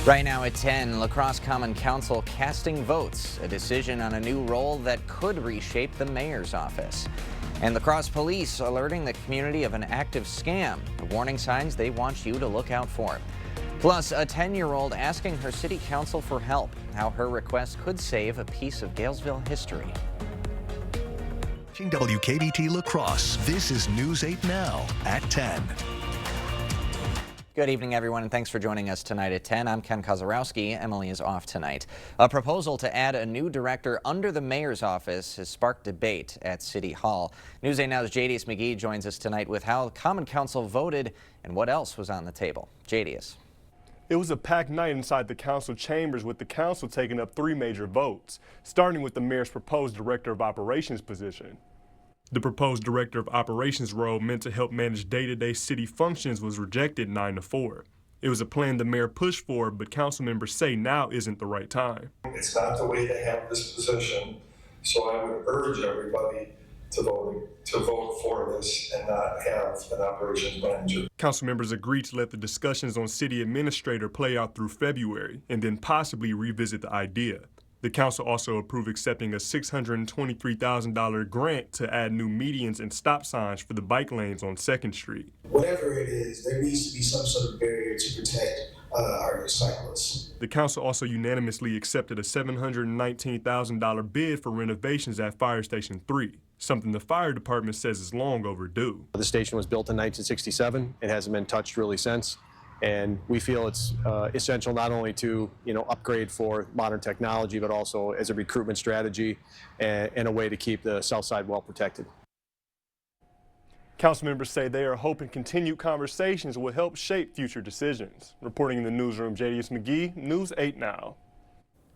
Right now at 10, La Crosse Common Council casting votes, a decision on a new role that could reshape the mayor's office. And La Crosse police alerting the community of an active scam, the warning signs they want you to look out for. Plus, a 10-year-old asking her city council for help, how her request could save a piece of Galesville history. WKBT La Crosse, this is News 8 Now at 10. Good evening, everyone, and thanks for joining us tonight at 10. I'm Ken Kozarowski. Emily is off tonight. A proposal to add a new director under the mayor's office has sparked debate at City Hall. News 8 Now's Jadius McGee joins us tonight with how Common Council voted and what else was on the table. Jadius. It was a packed night inside the council chambers, with the council taking up three major votes, starting with the mayor's proposed director of operations position. The proposed director of operations role, meant to help manage day-to-day city functions, was rejected 9-4. It was a plan the mayor pushed for, but council members say now isn't the right time. It's not the way to have this position, so I would urge everybody to vote for this and not have an operations manager. Council members agreed to let the discussions on city administrator play out through February and then possibly revisit the idea. The council also approved accepting a $623,000 grant to add new medians and stop signs for the bike lanes on 2nd Street. Whatever it is, there needs to be some sort of barrier to protect our cyclists. The council also unanimously accepted a $719,000 bid for renovations at Fire Station 3, something the fire department says is long overdue. The station was built in 1967. It hasn't been touched really since. And we feel it's essential not only to upgrade for modern technology, but also as a recruitment strategy and a way to keep the south side well protected. Council members say they are hoping continued conversations will help shape future decisions. Reporting in the newsroom, Jadius McGee, News 8 Now.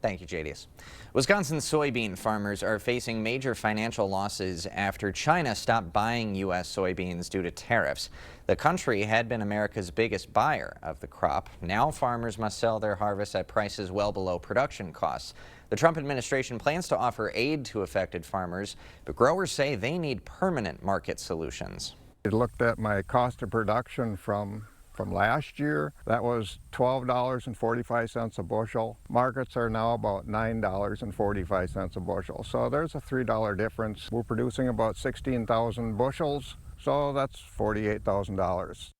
Thank you, Jadius. Wisconsin soybean farmers are facing major financial losses after China stopped buying U.S. soybeans due to tariffs. The country had been America's biggest buyer of the crop. Now farmers must sell their harvest at prices well below production costs. The Trump administration plans to offer aid to affected farmers, but growers say they need permanent market solutions. I looked at my cost of production from last year. That was $12.45 a bushel. Markets are now about $9.45 a bushel. So there's a $3 difference. We're producing about 16,000 bushels, so that's $48,000.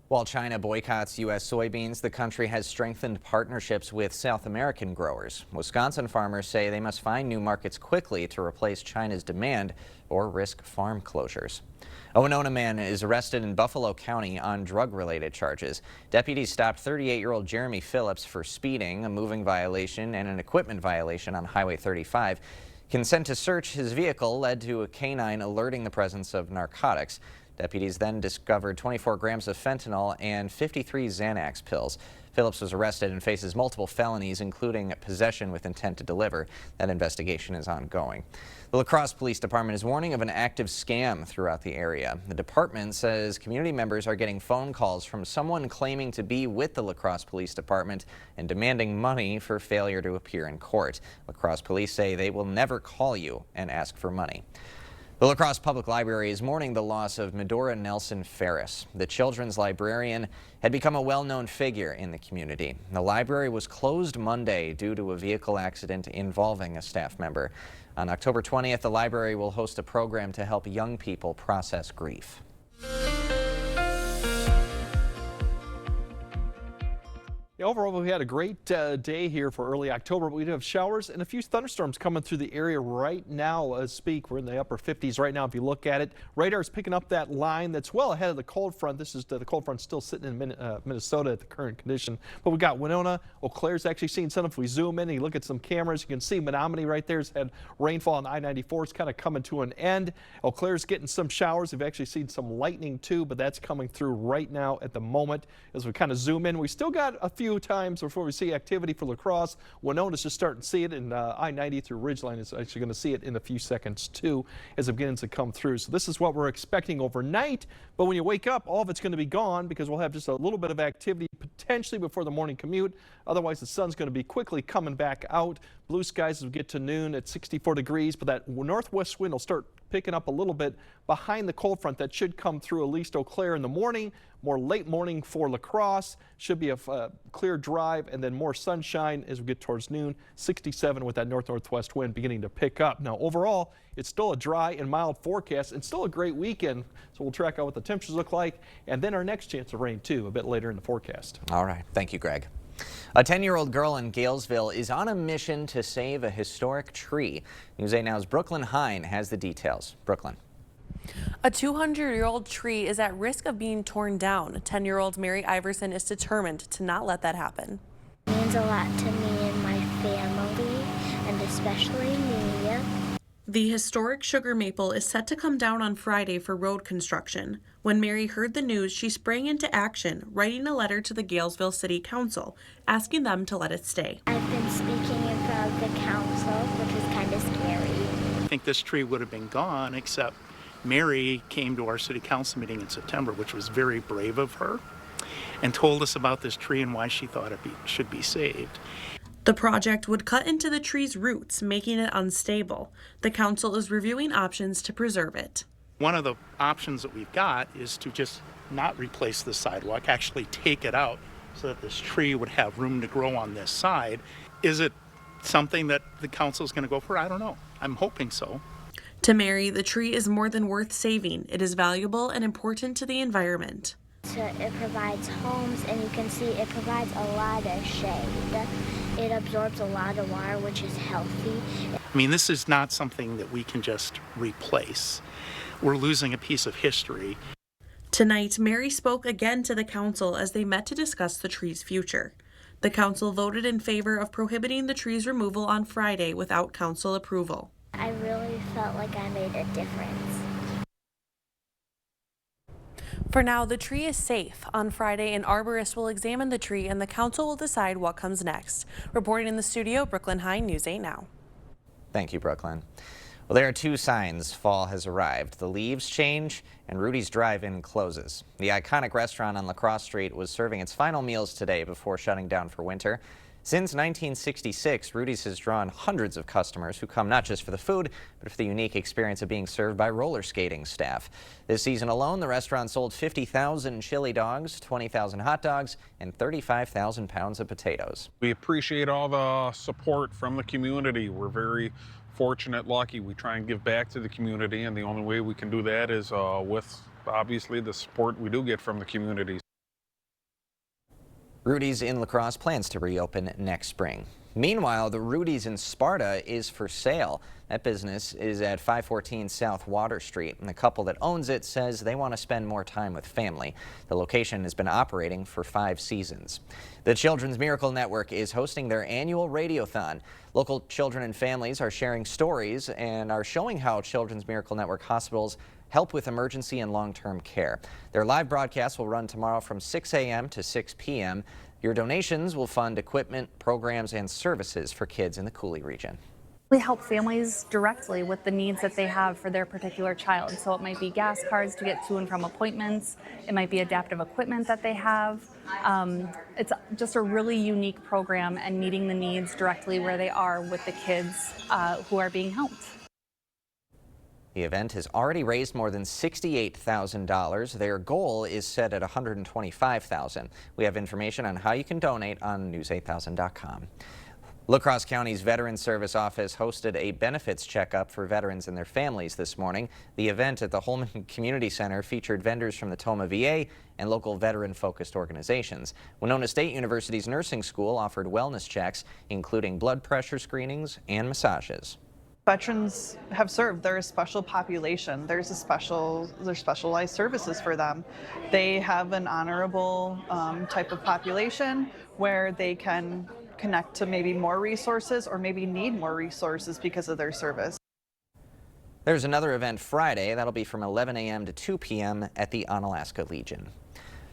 While China boycotts U.S. soybeans, the country has strengthened partnerships with South American growers. Wisconsin farmers say they must find new markets quickly to replace China's demand or risk farm closures. A Winona man is arrested in Buffalo County on drug-related charges. Deputies stopped 38-year-old Jeremy Phillips for speeding, a moving violation, and an equipment violation on Highway 35. Consent to search his vehicle led to a canine alerting the presence of narcotics. Deputies then discovered 24 grams of fentanyl and 53 Xanax pills. Phillips was arrested and faces multiple felonies, including possession with intent to deliver. That investigation is ongoing. The La Crosse Police Department is warning of an active scam throughout the area. The department says community members are getting phone calls from someone claiming to be with the La Crosse Police Department and demanding money for failure to appear in court. La Crosse Police say they will never call you and ask for money. The La Crosse Public Library is mourning the loss of Medora Nelson Ferris. The children's librarian had become a well-known figure in the community. The library was closed Monday due to a vehicle accident involving a staff member. On October 20th, the library will host a program to help young people process grief. Yeah, overall, we had a great day here for early October. We do have showers and a few thunderstorms coming through the area right now as speak. We're in the upper 50s right now if you look at it. Radar is picking up that line that's well ahead of the cold front. This is the cold front still sitting in Minnesota at the current condition. But we got Winona. Eau Claire's actually seeing some. If we zoom in and you look at some cameras, you can see Menominee right there has had rainfall on I-94. It's kind of coming to an end. Eau Claire's getting some showers. We've actually seen some lightning too, but that's coming through right now at the moment. As we kind of zoom in, we still got a few times before we see activity for La Crosse. Winona's just starting to see it, and I-90 through Ridgeline is actually going to see it in a few seconds too as it begins to come through. So this is what we're expecting overnight, but when you wake up, all of it's going to be gone because we'll have just a little bit of activity potentially before the morning commute. Otherwise, the sun's going to be quickly coming back out. Blue skies as we get to noon at 64 degrees, but that northwest wind will start picking up a little bit behind the cold front that should come through at least Eau Claire in the morning. More late morning for La Crosse. Should be a clear drive, and then more sunshine as we get towards noon. 67 with that north-northwest wind beginning to pick up. Now overall, it's still a dry and mild forecast and still a great weekend. So we'll track out what the temperatures look like, and then our next chance of rain too a bit later in the forecast. All right. Thank you, Greg. A 10-year-old girl in Galesville is on a mission to save a historic tree. News 8 Now's Brooklyn Hine has the details. Brooklyn. A 200-year-old tree is at risk of being torn down. 10-year-old Mary Iverson is determined to not let that happen. It means a lot to me and my family, and especially me. The historic sugar maple is set to come down on Friday for road construction. When Mary heard the news, she sprang into action, writing a letter to the Galesville City Council, asking them to let it stay. I've been speaking in front of the council, which is kind of scary. I think this tree would have been gone, except Mary came to our city council meeting in September, which was very brave of her, and told us about this tree and why she thought it should be saved. The project would cut into the tree's roots, making it unstable. The council is reviewing options to preserve it. One of the options that we've got is to just not replace the sidewalk, actually take it out so that this tree would have room to grow on this side. Is it something that the council is going to go for? I don't know. I'm hoping so. To Mary, the tree is more than worth saving. It is valuable and important to the environment. It provides homes, and you can see it provides a lot of shade. It absorbs a lot of water, which is healthy. I mean, this is not something that we can just replace. We're losing a piece of history. Tonight, Mary spoke again to the council as they met to discuss the tree's future. The council voted in favor of prohibiting the tree's removal on Friday without council approval. I really felt like I made a difference. For now, the tree is safe. On Friday, an arborist will examine the tree and the council will decide what comes next. Reporting in the studio, Brooklyn Hine, News 8 Now. Thank you, Brooklyn. Well, there are two signs fall has arrived. The leaves change and Rudy's Drive-In closes. The iconic restaurant on La Crosse Street was serving its final meals today before shutting down for winter. Since 1966, Rudy's has drawn hundreds of customers who come not just for the food, but for the unique experience of being served by roller skating staff. This season alone, the restaurant sold 50,000 chili dogs, 20,000 hot dogs, and 35,000 pounds of potatoes. We appreciate all the support from the community. We're very fortunate, lucky. We try and give back to the community, and the only way we can do that is with, obviously, the support we do get from the community. Rudy's in La Crosse plans to reopen next spring. Meanwhile, the Rudy's in Sparta is for sale. That business is at 514 South Water Street, and the couple that owns it says they want to spend more time with family. The location has been operating for 5 seasons. The Children's Miracle Network is hosting their annual Radiothon. Local children and families are sharing stories and are showing how Children's Miracle Network hospitals help with emergency and long-term care. Their live broadcast will run tomorrow from 6 a.m. to 6 p.m. Your donations will fund equipment, programs, and services for kids in the Cooley region. We help families directly with the needs that they have for their particular child. So it might be gas cards to get to and from appointments. It might be adaptive equipment that they have. It's just a really unique program and meeting the needs directly where they are with the kids who are being helped. The event has already raised more than $68,000. Their goal is set at $125,000. We have information on how you can donate on news8000.com. La Crosse County's Veterans Service Office hosted a benefits checkup for veterans and their families this morning. The event at the Holman Community Center featured vendors from the Toma VA and local veteran-focused organizations. Winona State University's nursing school offered wellness checks, including blood pressure screenings and massages. Veterans have served. They're a special population. There's specialized services for them. They have an honorable type of population where they can connect to maybe more resources or maybe need more resources because of their service. There's another event Friday. That'll be from 11 a.m. to 2 p.m. at the Onalaska Legion.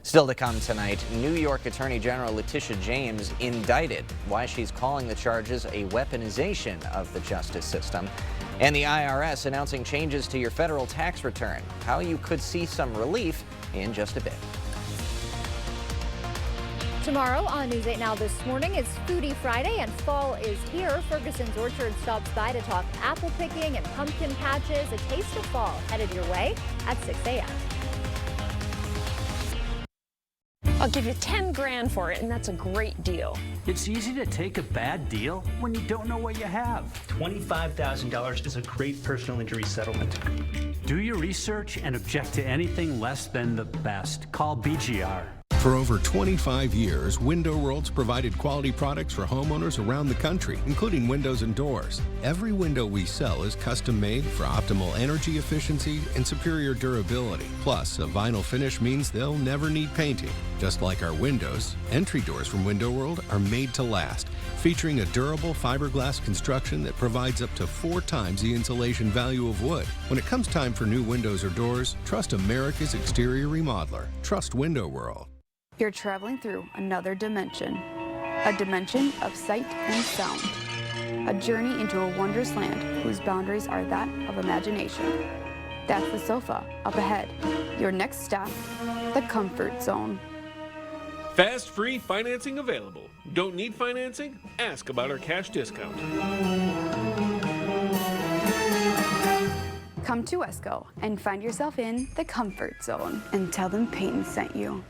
Still to come tonight, New York Attorney General Letitia James indicted. Why she's calling the charges a weaponization of the justice system. And the IRS announcing changes to your federal tax return. How you could see some relief in just a bit. Tomorrow on News 8 Now this morning, it's Foodie Friday and fall is here. Ferguson's Orchard stops by to talk apple picking and pumpkin patches. A taste of fall headed your way at 6 a.m. I'll give you 10 grand for it, and that's a great deal. It's easy to take a bad deal when you don't know what you have. $25,000 is a great personal injury settlement. Do your research and object to anything less than the best. Call BGR. For over 25 years, Window World's provided quality products for homeowners around the country, including windows and doors. Every window we sell is custom made for optimal energy efficiency and superior durability. Plus, a vinyl finish means they'll never need painting. Just like our windows, entry doors from Window World are made to last, featuring a durable fiberglass construction that provides up to 4 times the insulation value of wood. When it comes time for new windows or doors, trust America's exterior remodeler. Trust Window World. You're traveling through another dimension, a dimension of sight and sound, a journey into a wondrous land whose boundaries are that of imagination. That's the sofa up ahead. Your next stop, the comfort zone. Fast, free financing available. Don't need financing? Ask about our cash discount. Come to Wesco and find yourself in the comfort zone and tell them Peyton sent you.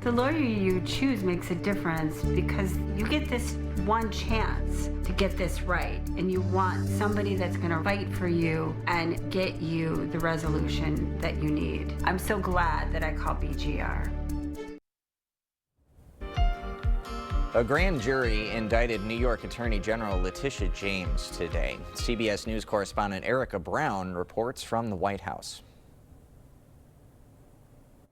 The lawyer you choose makes a difference because you get this one chance to get this right, and you want somebody that's going to fight for you and get you the resolution that you need. I'm so glad that I called BGR. A grand jury indicted New York Attorney General Letitia James today. CBS News correspondent Erica Brown reports from the White House.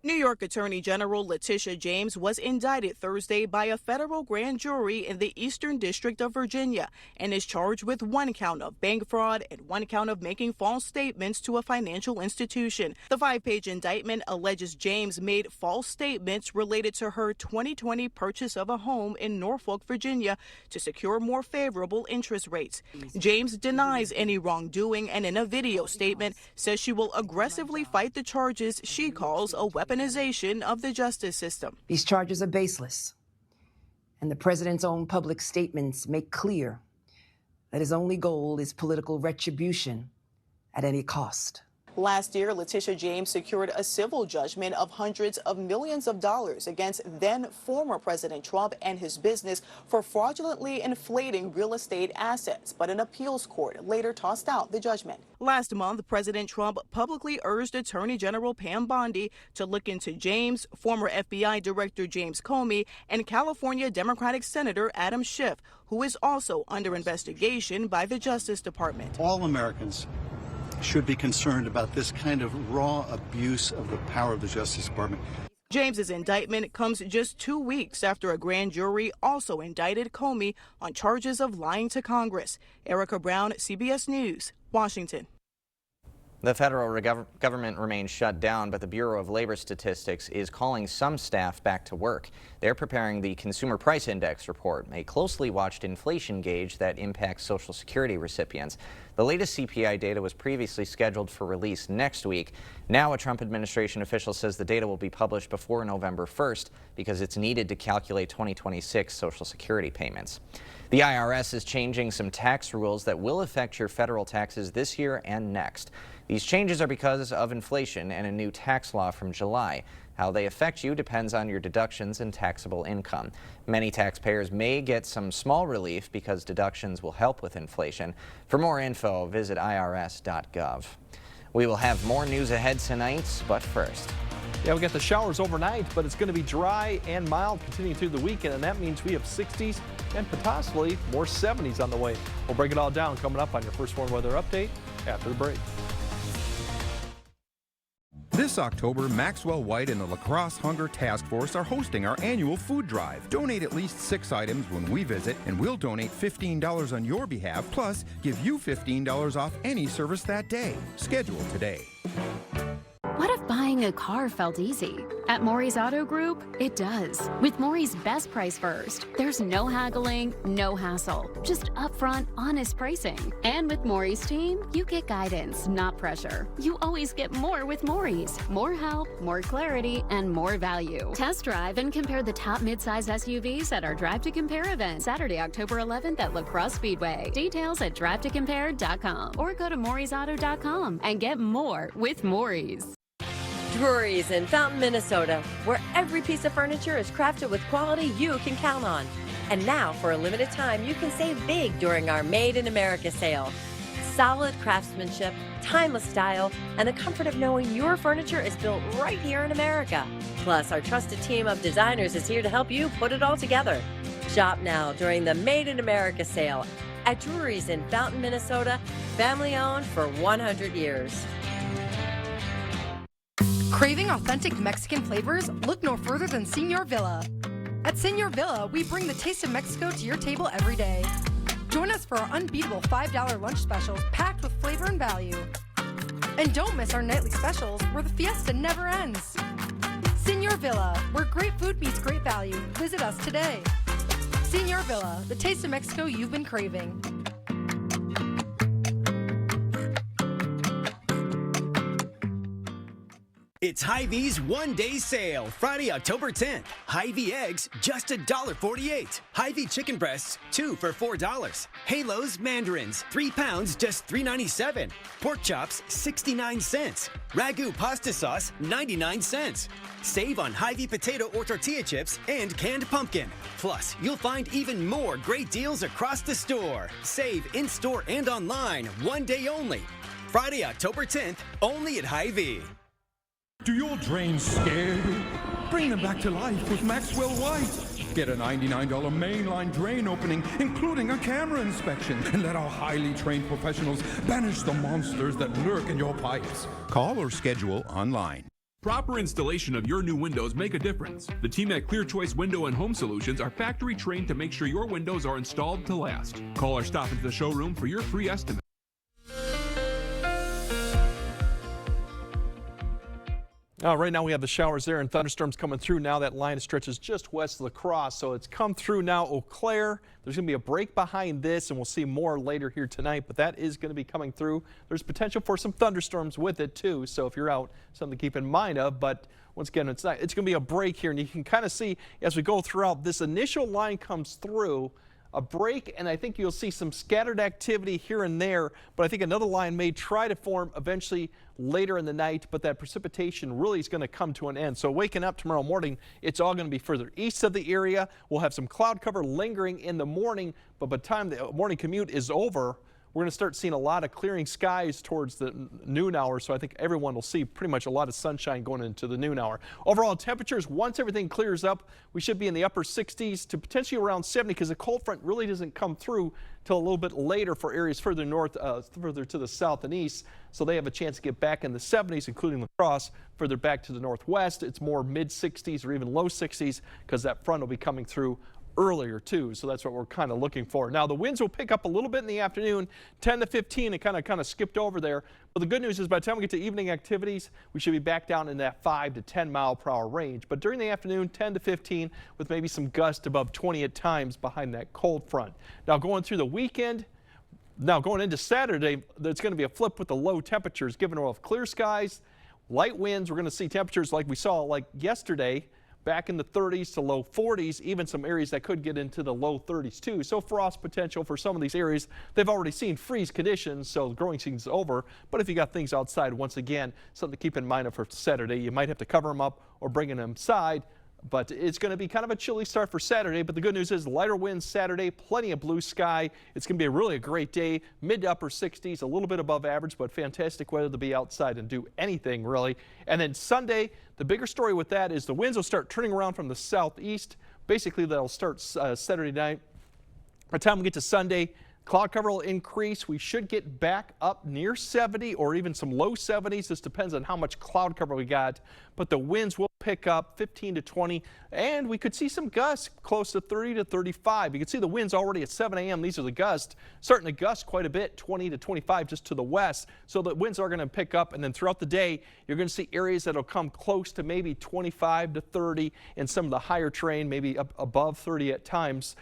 New York Attorney General Letitia James was indicted Thursday by a federal grand jury in the Eastern District of Virginia and is charged with 1 count of bank fraud and 1 count of making false statements to a financial institution. The 5-page indictment alleges James made false statements related to her 2020 purchase of a home in Norfolk, Virginia, to secure more favorable interest rates. James denies any wrongdoing and in a video statement says she will aggressively fight the charges she calls a weaponization of the justice system. These charges are baseless, and the president's own public statements make clear that his only goal is political retribution at any cost. Last year, Letitia James secured a civil judgment of hundreds of millions of dollars against then former President Trump and his business for fraudulently inflating real estate assets, but an appeals court later tossed out the judgment. Last month, President Trump publicly urged Attorney General Pam Bondi to look into James, former FBI Director James Comey, and California Democratic Senator Adam Schiff, who is also under investigation by the Justice Department. All Americans should be concerned about this kind of raw abuse of the power of the Justice Department. James's indictment comes just 2 weeks after a grand jury also indicted Comey on charges of lying to Congress. Erica Brown, CBS News, Washington. The federal government remains shut down, but the Bureau of Labor Statistics is calling some staff back to work. They're preparing the Consumer Price Index report, a closely watched inflation gauge that impacts Social Security recipients. The latest CPI data was previously scheduled for release next week. Now a Trump administration official says the data will be published before November 1st because it's needed to calculate 2026 Social Security payments. The IRS is changing some tax rules that will affect your federal taxes this year and next. These changes are because of inflation and a new tax law from July. How they affect you depends on your deductions and taxable income. Many taxpayers may get some small relief because deductions will help with inflation. For more info, visit irs.gov. We will have more news ahead tonight, but first. Yeah, we got the showers overnight, but it's going to be dry and mild continuing through the weekend, and that means we have 60s and possibly more 70s on the way. We'll break it all down coming up on your First Warn Weather Update after the break. This October, Maxwell White and the La Crosse Hunger Task Force are hosting our annual food drive. Donate at least 6 items when we visit, and we'll donate $15 on your behalf, plus give you $15 off any service that day. Schedule today. What if if buying a car felt easy. At Maury's Auto Group, it does. With Maury's Best Price First, there's no haggling, no hassle, just upfront, honest pricing. And with Maury's team, you get guidance, not pressure. You always get more with Maury's. More help, more clarity, and more value. Test drive and compare the top midsize SUVs at our Drive to Compare event, Saturday, October 11th at La Crosse Speedway. Details at drivetocompare.com or go to Maury'sAuto.com and get more with Maury's. Drury's in Fountain, Minnesota, where every piece of furniture is crafted with quality you can count on. And now, for a limited time, you can save big during our Made in America sale. Solid craftsmanship, timeless style, and the comfort of knowing your furniture is built right here in America. Plus, our trusted team of designers is here to help you put it all together. Shop now during the Made in America sale at Drury's in Fountain, Minnesota, family owned for 100 years. Craving authentic Mexican flavors? Look no further than Señor Villa. At Señor Villa, we bring the taste of Mexico to your table every day. Join us for our unbeatable $5 lunch specials packed with flavor and value. And don't miss our nightly specials where the fiesta never ends. Señor Villa, where great food meets great value. Visit us today. Señor Villa, the taste of Mexico you've been craving. It's Hy-Vee's one-day sale, Friday, October 10th. Hy-Vee eggs, just $1.48. Hy-Vee chicken breasts, 2 for $4. Halos mandarins, 3 pounds, just $3.97. Pork chops, 69 cents. Ragu pasta sauce, 99 cents. Save on Hy-Vee potato or tortilla chips and canned pumpkin. Plus, you'll find even more great deals across the store. Save in-store and online, one day only. Friday, October 10th, only at Hy-Vee. Do your drains scare you? Bring them back to life with Maxwell White. Get a $99 mainline drain opening, including a camera inspection, and let our highly trained professionals banish the monsters that lurk in your pipes. Call or schedule online. Proper installation of your new windows make a difference. The team at Clear Choice Window and Home Solutions are factory trained to make sure your windows are installed to last. Call or stop into the showroom for your free estimate. Right now we have the showers there and thunderstorms coming through. Now that line stretches just west of La Crosse, so it's come through now. Eau Claire, there's going to be a break behind this, and we'll see more later here tonight, but that is going to be coming through. There's potential for some thunderstorms with it too, so if you're out, something to keep in mind of. But once again, it's going to be a break here, and you can kind of see as we go throughout, this initial line comes through, a break, and I think you'll see some scattered activity here and there, but I think another line may try to form eventually later in the night, but that precipitation really is going to come to an end. So waking up tomorrow morning, it's all going to be further east of the area. We'll have some cloud cover lingering in the morning, but by the time the morning commute is over, we're going to start seeing a lot of clearing skies towards the noon hour, so I think everyone will see pretty much a lot of sunshine going into the noon hour. Overall temperatures, once everything clears up, we should be in the upper 60s to potentially around 70 because the cold front really doesn't come through till a little bit later for areas further north, further to the south and east, so they have a chance to get back in the 70s, including La Crosse. Further back to the northwest, it's more mid 60s or even low 60s because that front will be coming through earlier too, so that's what we're kind of looking for. Now the winds will pick up a little bit in the afternoon, 10 to 15, and kind of skipped over there. But the good news is by the time we get to evening activities, we should be back down in that 5 to 10 mile per hour range. But during the afternoon, 10 to 15 with maybe some gusts above 20 at times behind that cold front. Now going through the weekend, now going into Saturday, there's going to be a flip with the low temperatures, giving off clear skies, light winds. We're going to see temperatures like we saw like yesterday, back in the 30s to low 40s, even some areas that could get into the low 30s too. So frost potential for some of these areas. They've already seen freeze conditions, so the growing season's over. But if you got things outside, once again, something to keep in mind for Saturday. You might have to cover them up or bring them inside. But it's going to be kind of a chilly start for Saturday. But the good news is lighter winds Saturday, plenty of blue sky. It's going to be really a great day, mid to upper 60s, a little bit above average, but fantastic weather to be outside and do anything really. And then Sunday, the bigger story with that is the winds will start turning around from the southeast. Basically, that'll start Saturday night. By the time we get to Sunday, Cloud cover will increase. We should get back up near 70 or even some low 70s. This depends on how much cloud cover we got, but the winds will pick up 15 to 20, and we could see some gusts close to 30 to 35. You can see the winds already at 7 a.m. These are the gusts, starting to gust quite a bit, 20 to 25 just to the west. So the winds are going to pick up, and then throughout the day, you're going to see areas that will come close to maybe 25 to 30, and some of the higher terrain, maybe up above 30 at times.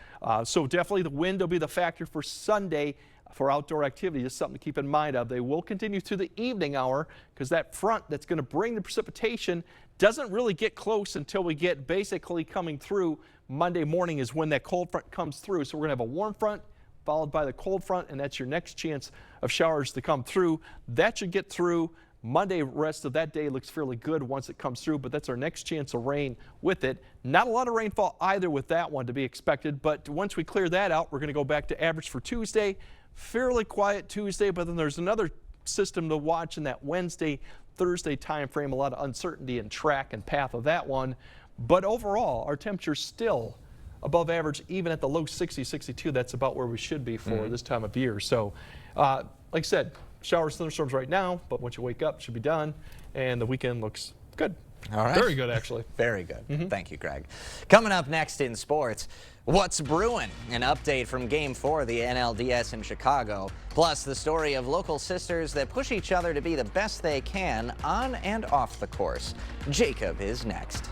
So definitely the wind will be the factor for Sunday for outdoor activity. Just something to keep in mind of. They will continue through the evening hour because that front that's going to bring the precipitation doesn't really get close until we get basically coming through. Monday morning is when that cold front comes through. So we're going to have a warm front followed by the cold front, and that's your next chance of showers to come through. That should get through. Monday, rest of that day looks fairly good once it comes through, but that's our next chance of rain with it. Not a lot of rainfall either with that one to be expected, but once we clear that out, we're going to go back to average for Tuesday. Fairly quiet Tuesday, but then there's another system to watch in that Wednesday, Thursday time frame. A lot of uncertainty in track and path of that one. But overall, our temperature's still above average, even at the low 60, 62. That's about where we should be for this time of year. So, like I said, showers, thunderstorms right now, but once you wake up, it should be done, and the weekend looks good. All right. Very good, actually. Very good. Thank you, Greg. Coming up next in sports, what's brewing? An update from Game 4 of the NLDS in Chicago, plus the story of local sisters that push each other to be the best they can on and off the course. Jacob is next.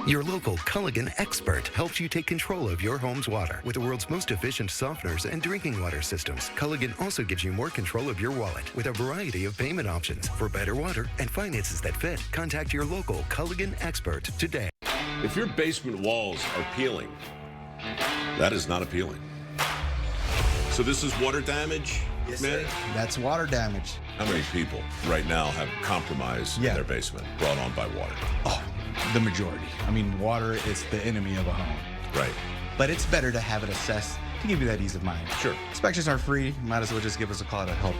Your local Culligan expert helps you take control of your home's water with the world's most efficient softeners and drinking water systems. Culligan also gives you more control of your wallet with a variety of payment options for better water and finances that fit. Contact your local Culligan expert today. If your basement walls are peeling, that is not appealing. So this is water damage? Yes, sir. That's water damage. How many people right now have compromise in their basement brought on by water? Oh, the majority. I mean, water is the enemy of a home. Right. But it's better to have it assessed to give you that ease of mind. Sure. Inspections are free. Might as well just give us a call to help.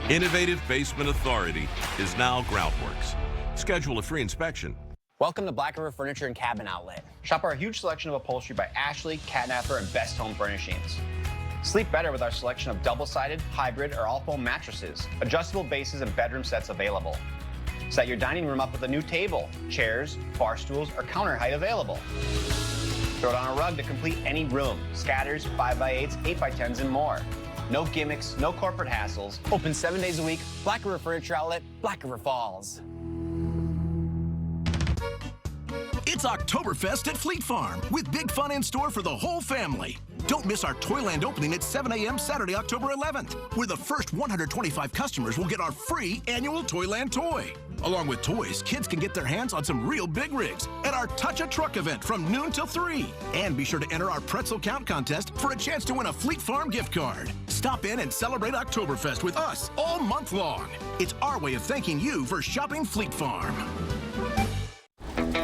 Innovative Basement Authority is now Groundworks. Schedule a free inspection. Welcome to Black River Furniture and Cabin Outlet. Shop our huge selection of upholstery by Ashley, Catnapper, and Best Home Furnishings. Sleep better with our selection of double-sided, hybrid, or all-foam mattresses, adjustable bases, and bedroom sets available. Set your dining room up with a new table, chairs, bar stools, or counter height available. Throw down a rug to complete any room, scatters, 5x8s, 8x10s, and more. No gimmicks, no corporate hassles. Open 7 days a week. Black River Furniture Outlet, Black River Falls. It's Oktoberfest at Fleet Farm with big fun in store for the whole family. Don't miss our Toyland opening at 7 a.m. Saturday, October 11th, where the first 125 customers will get our free annual Toyland toy. Along with toys, kids can get their hands on some real big rigs at our Touch a Truck event from noon till 3. And be sure to enter our pretzel count contest for a chance to win a Fleet Farm gift card. Stop in and celebrate Oktoberfest with us all month long. It's our way of thanking you for shopping Fleet Farm.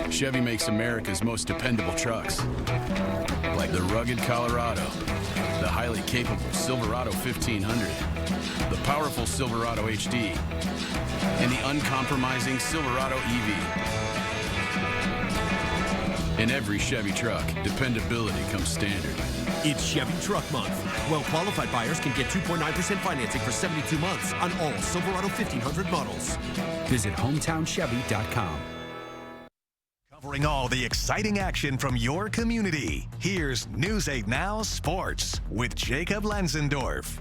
Chevy makes America's most dependable trucks, like the rugged Colorado, the highly capable Silverado 1500, the powerful Silverado HD, and the uncompromising Silverado EV. In every Chevy truck, dependability comes standard. It's Chevy Truck Month. Well-qualified buyers can get 2.9% financing for 72 months on all Silverado 1500 models. Visit HometownChevy.com. Covering all the exciting action from your community, here's News 8 Now Sports with Jacob Lansendorf.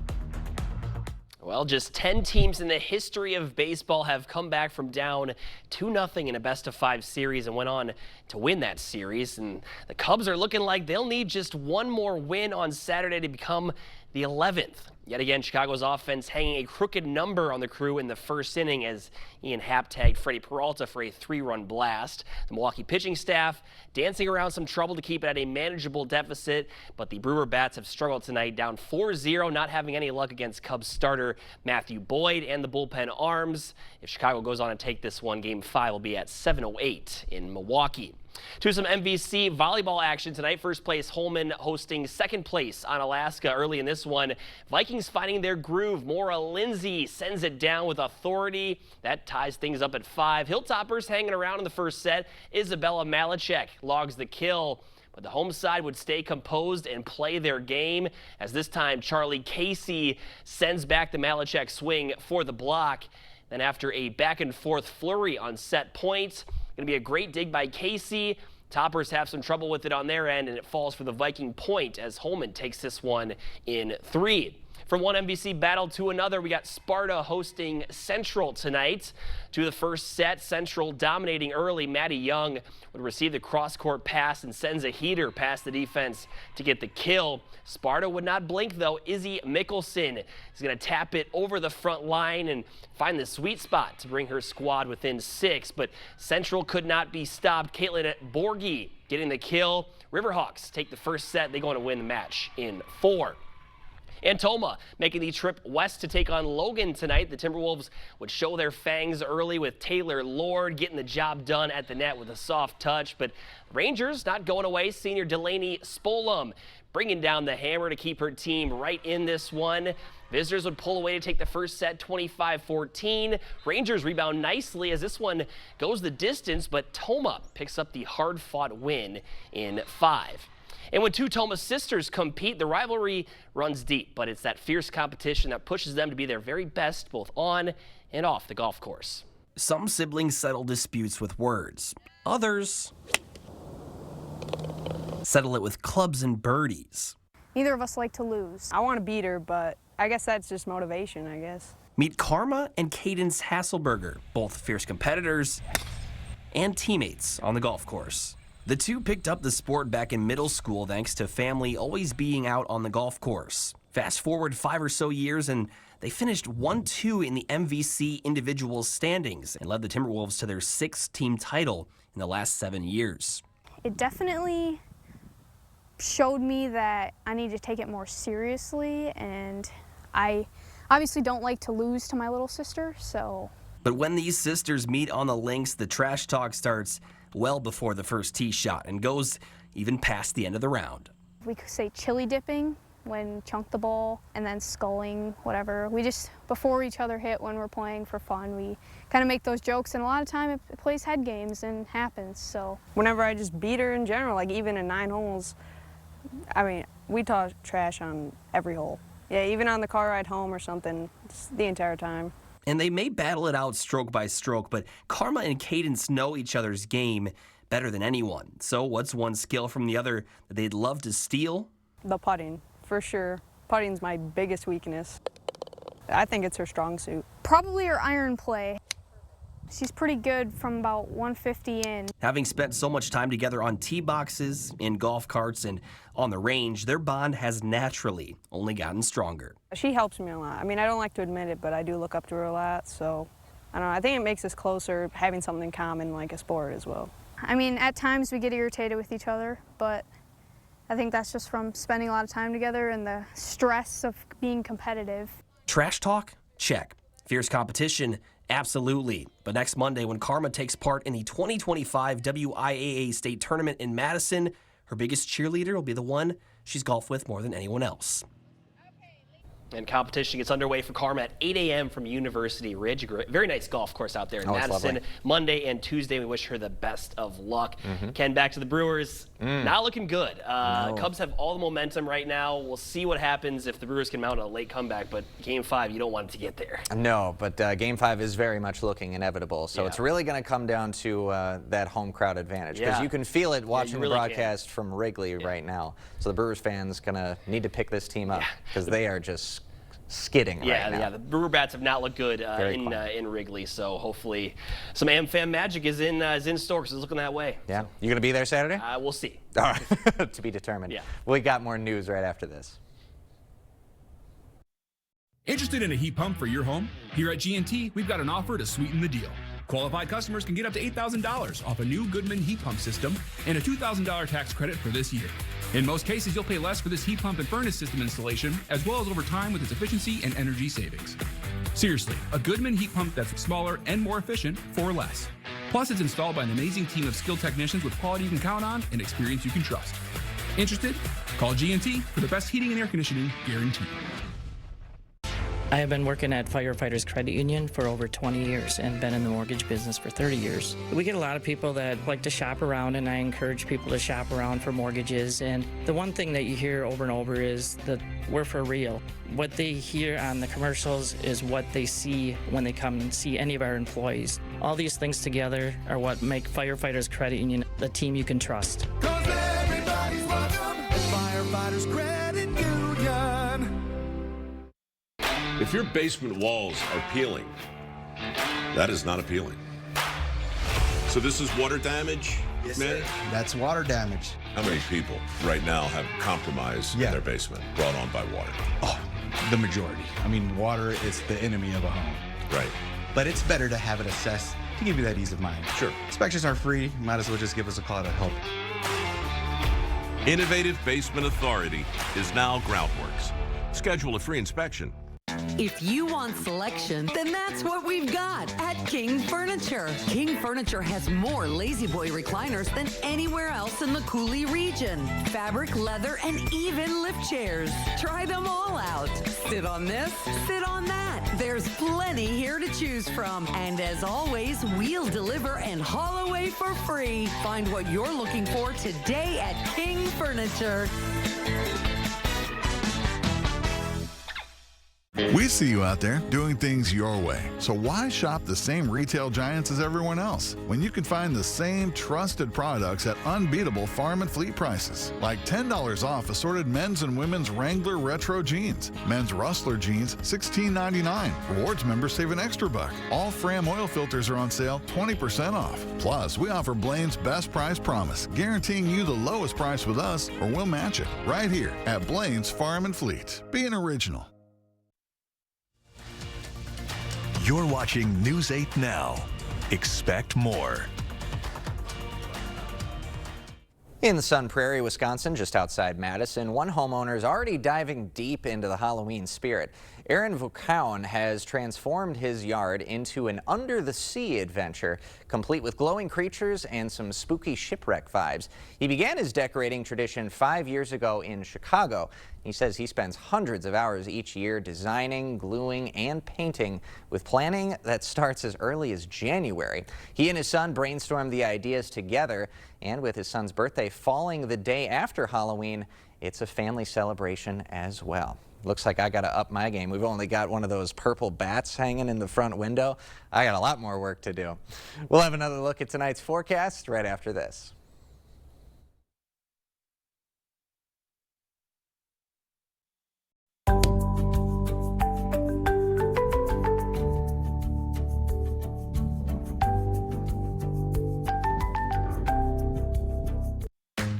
Well, just 10 teams in the history of baseball have come back from down 2-0 in a best-of-5 series and went on to win that series. And the Cubs are looking like they'll need just one more win on Saturday to become the 11th. Yet again, Chicago's offense hanging a crooked number on the Crew in the first inning as Ian Happ tagged Freddie Peralta for a 3-run blast. The Milwaukee pitching staff dancing around some trouble to keep it at a manageable deficit, but the Brewer bats have struggled tonight, down 4-0, not having any luck against Cubs starter Matthew Boyd and the bullpen arms. If Chicago goes on and take this one, Game 5 will be at 7:08 in Milwaukee. To some MVC volleyball action tonight. First place Holman hosting second place on Alaska early in this one. Vikings finding their groove. Maura Lindsay sends it down with authority. That ties things up at 5. Hilltoppers hanging around in the first set. Isabella Malachek logs the kill. but the home side would stay composed and play their game, as this time Charlie Casey sends back the Malachek swing for the block. Then after a back-and-forth flurry on set point, going to be a great dig by Casey. Toppers have some trouble with it on their end, and it falls for the Viking point as Holman takes this one in 3. From one MVC battle to another, we got Sparta hosting Central tonight. To the first set, Central dominating early. Maddie Young would receive the cross-court pass and sends a heater past the defense to get the kill. Sparta would not blink, though. Izzy Mickelson is going to tap it over the front line and find the sweet spot to bring her squad within 6. But Central could not be stopped. Caitlin Borgie getting the kill. Riverhawks take the first set. They go on to win the match in 4. And Toma making the trip west to take on Logan tonight. The Timberwolves would show their fangs early with Taylor Lord getting the job done at the net with a soft touch. But Rangers not going away. Senior Delaney Spolum bringing down the hammer to keep her team right in this one. Visitors would pull away to take the first set 25-14. Rangers rebound nicely as this one goes the distance, but Toma picks up the hard-fought win in 5. And when two Toma sisters compete, the rivalry runs deep, but it's that fierce competition that pushes them to be their very best both on and off the golf course. Some siblings settle disputes with words. Others settle it with clubs and birdies. Neither of us like to lose. I want to beat her, but I guess that's just motivation, I guess. Meet Karma and Cadence Hasselberger, both fierce competitors and teammates on the golf course. The two picked up the sport back in middle school thanks to family always being out on the golf course. Fast forward 5 or so years and they finished 1-2 in the MVC individual standings and led the Timberwolves to their 6th team title in the last 7 years. It definitely showed me that I need to take it more seriously, and I obviously don't like to lose to my little sister, so. But when these sisters meet on the links, the trash talk starts well before the first tee shot and goes even past the end of the round. We could say chili dipping when chunk the ball, and then sculling, whatever. We just, before each other hit when we're playing for fun, we kind of make those jokes, and a lot of time it plays head games and happens, so. Whenever I just beat her in general, like even in 9 holes, I mean, we talk trash on every hole. Yeah, even on the car ride home or something, the entire time. And they may battle it out stroke by stroke, but Karma and Cadence know each other's game better than anyone. So what's one skill from the other that they'd love to steal? The putting, for sure. Putting's my biggest weakness. I think it's her strong suit. Probably her iron play. She's pretty good from about 150 in. Having spent so much time together on tee boxes, in golf carts, and on the range, their bond has naturally only gotten stronger. She helps me a lot. I mean, I don't like to admit it, but I do look up to her a lot, so I don't know. I think it makes us closer, having something in common like a sport as well. I mean, at times we get irritated with each other, but I think that's just from spending a lot of time together and the stress of being competitive. Trash talk? Check. Fierce competition? Absolutely. But next Monday, when Karma takes part in the 2025 WIAA State Tournament in Madison, her biggest cheerleader will be the one she's golfed with more than anyone else. And competition gets underway for Karma at 8 a.m. from University Ridge. Very nice golf course out there in Madison. Monday and Tuesday, we wish her the best of luck. Ken, back to the Brewers. Not looking good. No. Cubs have all the momentum right now. We'll see what happens if the Brewers can mount a late comeback, but Game 5, you don't want it to get there. No, but Game 5 is very much looking inevitable. So it's really going to come down to that home crowd advantage, because you can feel it watching the broadcast from Wrigley right now. So the Brewers fans going to need to pick this team up, because they are just skidding right now. Yeah, the Brewer bats have not looked good in Wrigley, so hopefully some AmFam magic is in store, because it's looking that way. Yeah, you going to be there Saturday? We'll see. All right, to be determined. Yeah. We got more news right after this. Interested in a heat pump for your home? Here at GNT, we've got an offer to sweeten the deal. Qualified customers can get up to $8,000 off a new Goodman heat pump system and a $2,000 tax credit for this year. In most cases, you'll pay less for this heat pump and furnace system installation, as well as over time with its efficiency and energy savings. Seriously, a Goodman heat pump that's smaller and more efficient for less. Plus, it's installed by an amazing team of skilled technicians with quality you can count on and experience you can trust. Interested? Call GNT for the best heating and air conditioning guaranteed. I have been working at Firefighters Credit Union for over 20 years and been in the mortgage business for 30 years. We get a lot of people that like to shop around, and I encourage people to shop around for mortgages. And the one thing that you hear over and over is that we're for real. What they hear on the commercials is what they see when they come and see any of our employees. All these things together are what make Firefighters Credit Union the team you can trust. Everybody's welcome at Firefighters Credit Union. If your basement walls are peeling, that is not appealing. So this is water damage, man? That's water damage. How many people right now have compromise in their basement brought on by water? Oh, the majority. I mean, water is the enemy of a home. Right. But it's better to have it assessed to give you that ease of mind. Sure. Inspections are free. Might as well just give us a call to help. Innovative Basement Authority is now Groundworks. Schedule a free inspection. If you want selection, then that's what we've got at King Furniture. King Furniture has more La-Z-Boy recliners than anywhere else in the Coulee region. Fabric, leather, and even lift chairs. Try them all out. Sit on this, sit on that. There's plenty here to choose from. And as always, we'll deliver and haul away for free. Find what you're looking for today at King Furniture. We see you out there doing things your way. So why shop the same retail giants as everyone else when you can find the same trusted products at unbeatable farm and fleet prices? Like $10 off assorted men's and women's Wrangler retro jeans. Men's Rustler jeans, $16.99. Rewards members save an extra buck. All Fram oil filters are on sale, 20% off. Plus, we offer Blaine's best price promise, guaranteeing you the lowest price with us or we'll match it. Right here at Blaine's Farm and Fleet. Be an original. You're watching News 8 Now. Expect more. In Sun Prairie, Wisconsin, just outside Madison, one homeowner is already diving deep into the Halloween spirit. Aaron Vukaun has transformed his yard into an under-the-sea adventure, complete with glowing creatures and some spooky shipwreck vibes. He began his decorating tradition 5 years ago in Chicago. He says he spends hundreds of hours each year designing, gluing, and painting, with planning that starts as early as January. He and his son brainstormed the ideas together, and with his son's birthday falling the day after Halloween, it's a family celebration as well. Looks like I got to up my game. We've only got one of those purple bats hanging in the front window. I got a lot more work to do. We'll have another look at tonight's forecast right after this.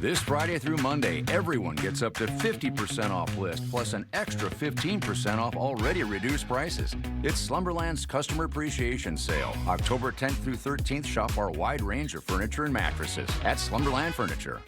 This Friday through Monday, everyone gets up to 50% off list, plus an extra 15% off already reduced prices. It's Slumberland's Customer Appreciation Sale. October 10th through 13th, shop our wide range of furniture and mattresses at Slumberland Furniture.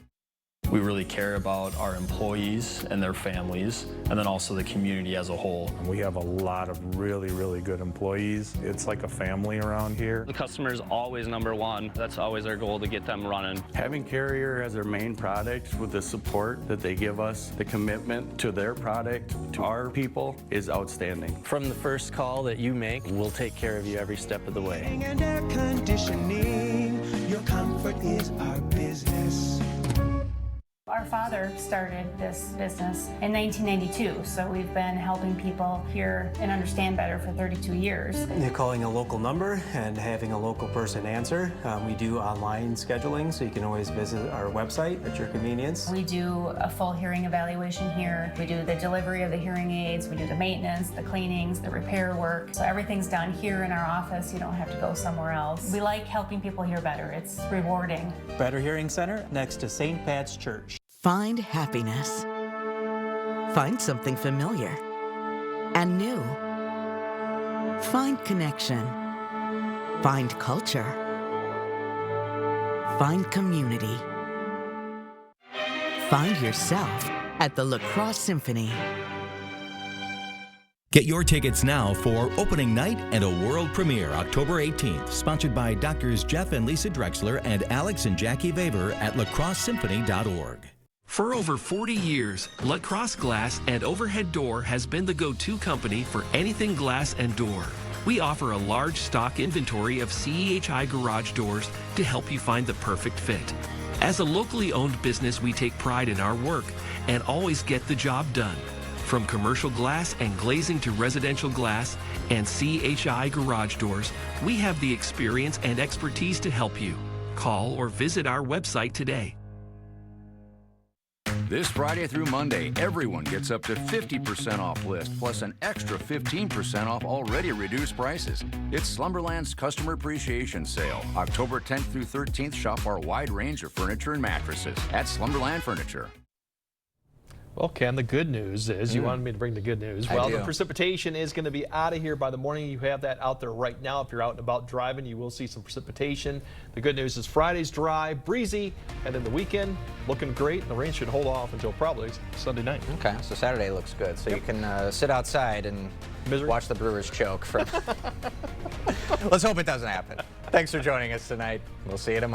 We really care about our employees and their families, and then also the community as a whole. We have a lot of really good employees. It's like a family around here. The customer is always number one. That's always our goal, to get them running. Having Carrier as their main product, with the support that they give us, the commitment to their product, to our people, is outstanding. From the first call that you make, we'll take care of you every step of the way. And air conditioning, your comfort is our business. Our father started this business in 1992, so we've been helping people hear and understand better for 32 years. You're calling a local number and having a local person answer. We do online scheduling, so you can always visit our website at your convenience. We do a full hearing evaluation here. We do the delivery of the hearing aids. We do the maintenance, the cleanings, the repair work. So everything's done here in our office. You don't have to go somewhere else. We like helping people hear better. It's rewarding. Better Hearing Center next to St. Pat's Church. Find happiness. Find something familiar and new. Find connection. Find culture. Find community. Find yourself at the La Crosse Symphony. Get your tickets now for opening night and a world premiere October 18th, sponsored by Doctors Jeff and Lisa Drexler and Alex and Jackie Vaver at lacrossesymphony.org. For over 40 years, La Crosse Glass and Overhead Door has been the go-to company for anything glass and door. We offer a large stock inventory of CEHI garage doors to help you find the perfect fit. As a locally owned business, we take pride in our work and always get the job done. From commercial glass and glazing to residential glass and CHI garage doors, we have the experience and expertise to help you. Call or visit our website today. This Friday through Monday, everyone gets up to 50% off list, plus an extra 15% off already reduced prices. It's Slumberland's Customer Appreciation Sale. October 10th through 13th, shop our wide range of furniture and mattresses at Slumberland Furniture. Well, Ken, the good news is, you wanted me to bring the good news. Well, the precipitation is going to be out of here by the morning. You have that out there right now. If you're out and about driving, you will see some precipitation. The good news is Friday's dry, breezy, and then the weekend looking great. The rain should hold off until probably Sunday night. Okay, so Saturday looks good. So you can sit outside and watch the Brewers choke. Let's hope it doesn't happen. Thanks for joining us tonight. We'll see you tomorrow.